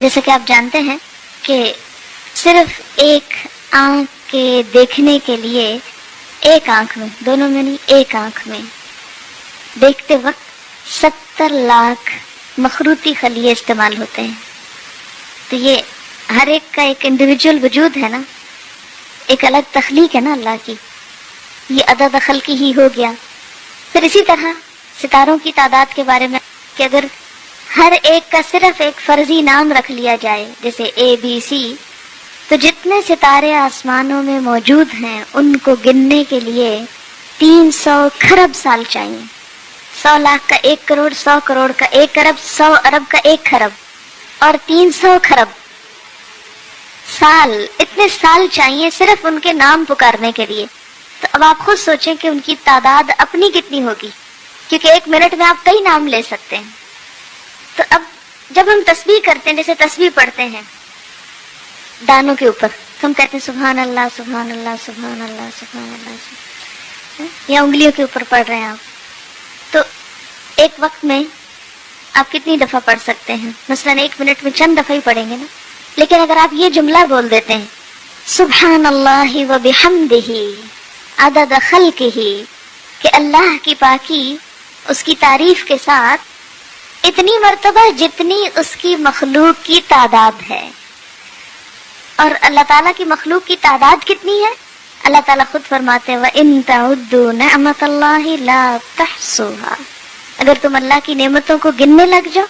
جیسا کہ آپ جانتے ہیں کہ صرف ایک آنکھ کے دیکھنے کے لیے ایک آنکھ میں، دونوں میں نہیں، ایک آنکھ میں دیکھتے وقت 70 لاکھ مخروطی خلیے استعمال ہوتے ہیں. تو یہ ہر ایک کا ایک انڈیویجول وجود ہے نا، ایک الگ تخلیق ہے نا اللہ کی. یہ عدد خلقی ہی ہو گیا. پھر اسی طرح ستاروں کی تعداد کے بارے میں کہ اگر ہر ایک کا صرف ایک فرضی نام رکھ لیا جائے جیسے ABC، تو جتنے ستارے آسمانوں میں موجود ہیں ان کو گننے کے لیے 300 کھرب سال چاہیے. 100 لاکھ کا 1 کروڑ، 100 کروڑ کا 1 ارب، 100 ارب کا 1 کھرب اور 300 کھرب سال. اتنے سال چاہیے صرف ان کے نام پکارنے کے لیے. تو اب آپ خود سوچیں کہ ان کی تعداد اپنی کتنی ہوگی، کیونکہ 1 منٹ میں آپ کئی نام لے سکتے ہیں. تو اب جب ہم تسبیح کرتے ہیں، جیسے تسبیح پڑھتے ہیں دانوں کے اوپر، تو ہم کہتے ہیں سبحان اللہ سبحان اللہ سبحان اللہ سبحان اللہ، یا انگلیوں کے اوپر پڑھ رہے ہیں آپ، تو ایک وقت میں آپ کتنی دفعہ پڑھ سکتے ہیں؟ مثلا 1 منٹ میں چند دفعہ ہی پڑھیں گے نا. لیکن اگر آپ یہ جملہ بول دیتے ہیں سبحان اللہ و بحمدہ عدد خلقہ، کہ اللہ کی پاکی اس کی تعریف کے ساتھ اتنی مرتبہ جتنی اس کی مخلوق کی تعداد ہے. اور اللہ تعالیٰ کی مخلوق کی تعداد کتنی ہے؟ اللہ تعالیٰ خود فرماتے ہیں وَإِن تَعُدُّوا نِعْمَةَ اللَّهِ لَا تُحْصُوهَا، اگر تم اللہ کی نعمتوں کو گننے لگ جاؤ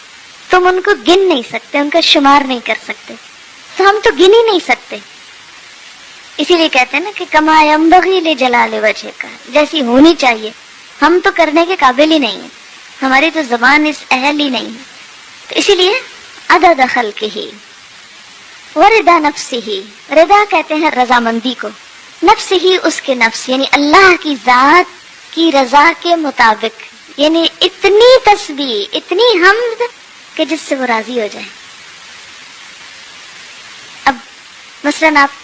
تم ان کو گن نہیں سکتے، ان کا شمار نہیں کر سکتے. تو ہم تو گن ہی نہیں سکتے. اسی لیے کہتے ہیں نا کہ کما ينبغي لجلال وجهك، جیسی ہونی چاہیے ہم تو کرنے کے قابل ہی نہیں ہیں، ہماری تو زبان اس اہل ہی نہیں ہے. تو اسی لیے عدد خلقہ ورضا نفسہ، رضا کہتے ہیں رضامندی کو، نفس ہی اس کے نفس یعنی اللہ کی ذات کی رضا کے مطابق، یعنی اتنی تسبیح اتنی حمد کہ جس سے وہ راضی ہو جائے. اب مثلاً آپ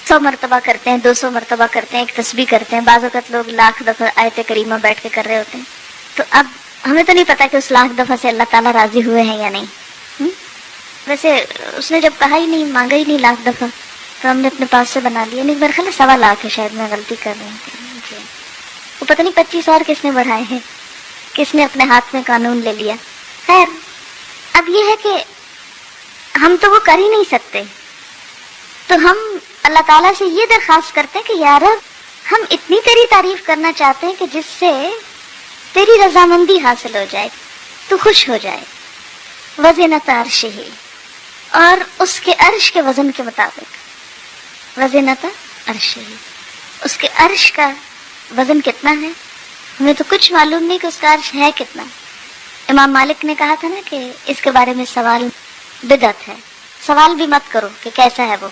100 مرتبہ کرتے ہیں، 200 مرتبہ کرتے ہیں، ایک تسبیح کرتے ہیں، بعض اوقات لوگ 1,00,000 دفعہ آیت کریمہ بیٹھ کے کر رہے ہوتے ہیں. تو اب ہمیں تو نہیں پتا کہ اس 1,00,000 دفعہ سے اللہ تعالیٰ راضی ہوئے ہیں یا نہیں. ویسے اس نے جب کہا ہی نہیں، مانگا ہی نہیں 1,00,000 دفعہ، تو ہم نے اپنے پاس سے بنا لیا. نہیں، میرے خیال 1,00,000 ہے، شاید میں غلطی کر رہی ہوں. وہ پتہ نہیں 25 اور کس نے بڑھائے ہیں، کس نے اپنے ہاتھ میں قانون لے لیا. خیر، اب یہ ہے کہ ہم تو وہ کر ہی نہیں سکتے. تو ہم اللہ تعالیٰ سے یہ درخواست کرتے ہیں کہ یا رب، ہم اتنی تیری تعریف کرنا چاہتے ہیں کہ جس سے تیری رضامندی حاصل ہو جائے، تو خوش ہو جائے. وزنۃ عرشہ، اور اس کے عرش کے وزن کے مطابق. وزنۃ عرشہ، اس کے عرش کا وزن کتنا ہے؟ ہمیں تو کچھ معلوم نہیں کہ اس کا عرش ہے کتنا. امام مالک نے کہا تھا نا کہ اس کے بارے میں سوال بدعت ہے. سوال بھی مت کرو کہ کیسا ہے وہ،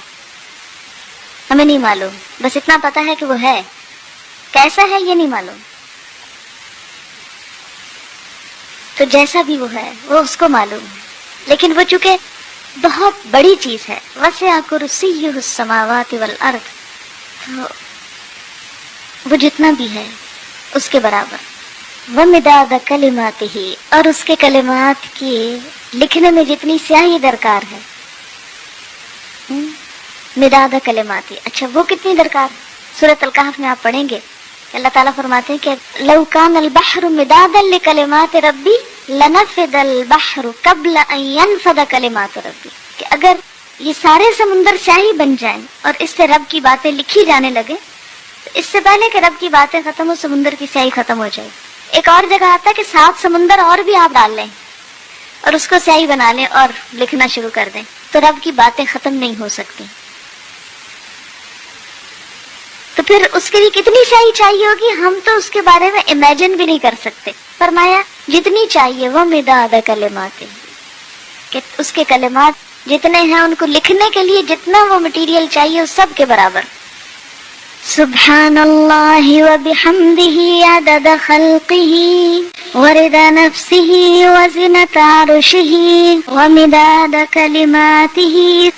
ہمیں نہیں معلوم، بس اتنا پتا ہے کہ وہ ہے. کیسا ہے یہ نہیں معلوم. تو جیسا بھی وہ ہے وہ اس کو معلوم ہے. لیکن وہ چونکہ بہت بڑی چیز ہے، وسع کرسیہ السماوات والارض، تو وہ جتنا بھی ہے اس کے برابر. ومداد کلماتہ، اور اس کے کلمات کی لکھنے میں جتنی سیاہی درکار ہے. مداد کلماتی، اچھا وہ کتنی درکار؟ سورۃ الکہف میں آپ پڑھیں گے کہ اللہ تعالیٰ فرماتے ہیں کہ لو کان البحر مدادا لکلمات ربی لنفد البحر قبل ان ينفد کلمات ربی، کہ اگر یہ سارے سمندر سیاہی بن جائیں اور اس سے رب کی باتیں لکھی جانے لگے، تو اس سے پہلے کہ رب کی باتیں ختم ہو سمندر کی سیاہی ختم ہو جائے. ایک اور جگہ آتا ہے کہ 7 سمندر اور بھی آپ ڈال لیں اور اس کو سیاہی بنا لیں اور لکھنا شروع کر دیں، تو رب کی باتیں ختم نہیں ہو سکتی. تو پھر اس کے لیے کتنی سیاہی چاہیے ہوگی، ہم تو اس کے بارے میں امیجن بھی نہیں کر سکتے. فرمایا جتنی چاہیے وہ مداد کلمات، کہ اس کے کلمات جتنے ہیں ان کو لکھنے کے لیے جتنا وہ مٹیریل چاہیے اس سب کے برابر. سبحان اللہ وبحمدہ عدد خلقہ ورضا نفسہ وزنۃ عرشہ ومداد کلماتہ